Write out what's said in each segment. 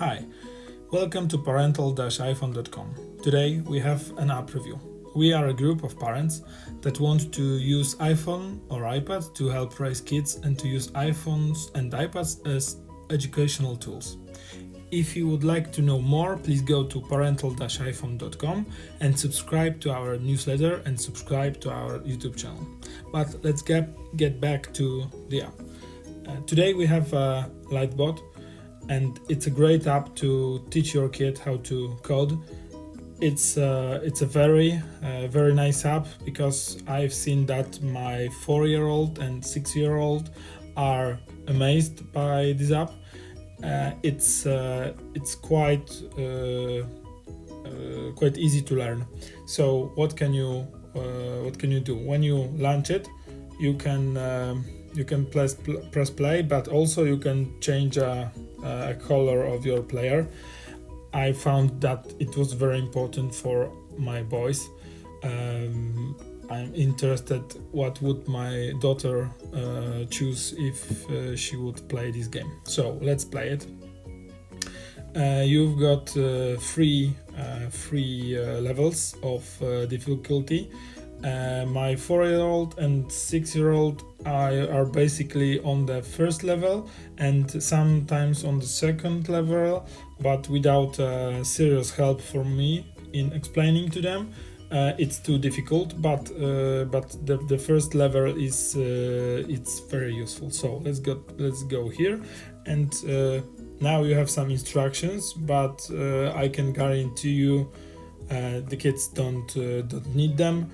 Hi, welcome to parental-iphone.com. Today we have an app review. We are a group of parents that want to use iPhone or iPad to help raise kids and to use iPhones and iPads as educational tools. If you would like to know more, please go to parental-iphone.com and subscribe to our newsletter and subscribe to our YouTube channel. But let's get back to the app. Today we have a Lightbot, and it's a great app to teach your kid how to code. It's a very nice app because I've seen that my 4-year-old and 6-year-old are amazed by this app. It's quite easy to learn. So what can you do when you launch it? You can press play, but also you can change a color of your player. I found that it was very important for my boys. I'm interested what would my daughter choose if she would play this game. So let's play it. You've got three levels of difficulty. My 4-year-old and 6-year-old are basically on the first level and sometimes on the second level, but without serious help from me in explaining to them. It's too difficult, but the first level is it's very useful. So let's go here, and now you have some instructions, but I can guarantee you the kids don't need them.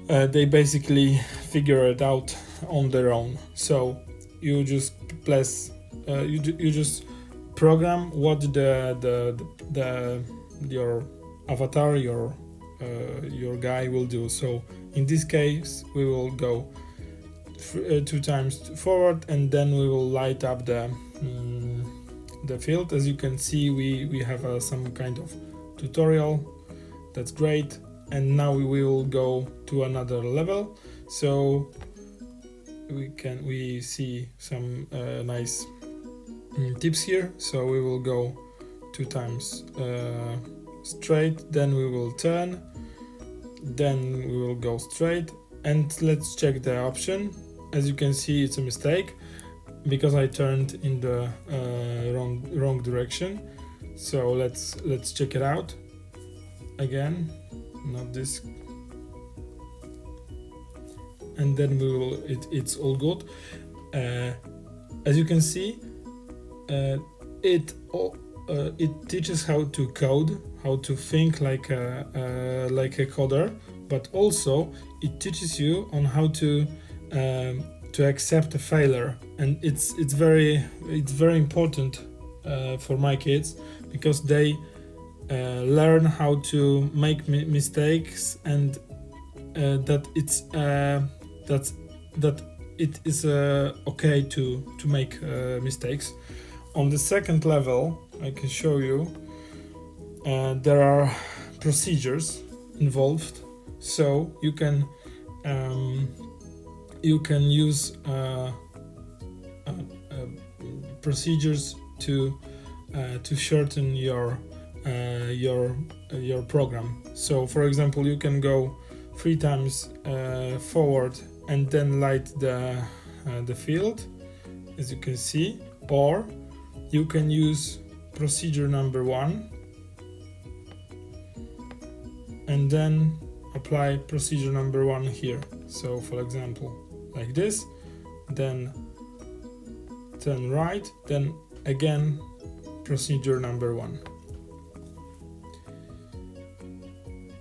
They basically figure it out on their own. So you just press, you just program what your avatar, your guy will do. So in this case, we will go 2 times forward, and then we will light up the field. As you can see, we have some kind of tutorial. That's great. And now we will go to another level, so we see some nice tips here. So we will go 2 times straight, then we will turn, then we will go straight, and let's check the option. As you can see, it's a mistake because I turned in the wrong direction. So let's check it out again. Not this, and then we will it's all good. As you can see, it teaches how to code, how to think like a coder, but also it teaches you on how to accept a failure. And it's very important for my kids, because they learn how to make mistakes, and that it is okay to make mistakes. On the second level, I can show you there are procedures involved, so you can use procedures to shorten your program. So for example, you can go 3 times forward and then light the field, as you can see, or you can use procedure number 1 and then apply procedure number 1 here. So for example, like this, then turn right, then again procedure number 1.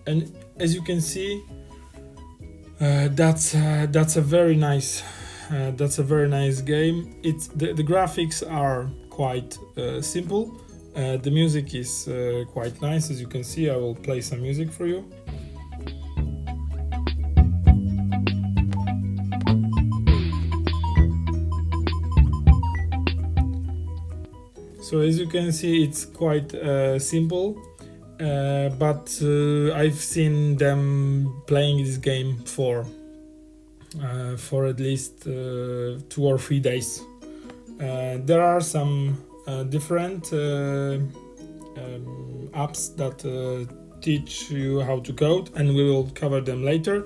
And as you can see, that's a very nice game. It's the graphics are quite simple. The music is quite nice. As you can see, I will play some music for you. So as you can see, it's quite simple. But I've seen them playing this game for at least 2 or 3 days. There are some different apps that teach you how to code, and we will cover them later,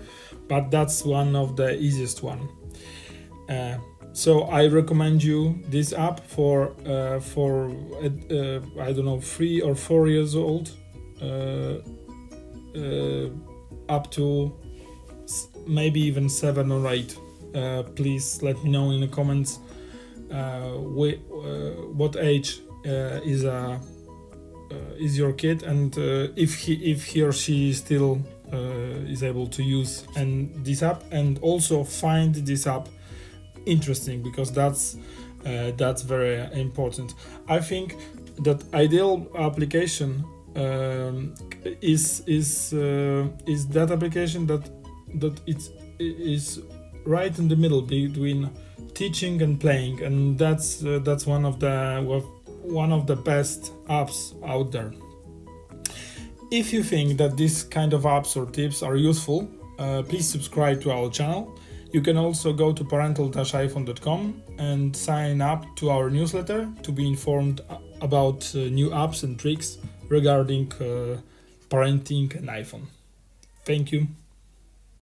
but that's one of the easiest one. So I recommend you this app for I don't know, 3 or 4 years old, up to maybe even 7 or 8. Please let me know in the comments what age is your kid, and if he or she still is able to use this app, and also find this app interesting, because that's very important. I think that ideal application is that application that it is right in the middle between teaching and playing, and that's one of the best apps out there. If you think that this kind of apps or tips are useful, please subscribe to our channel. You can also go to parental-iphone.com and sign up to our newsletter to be informed about new apps and tricks regarding parenting and iPhone. Thank you.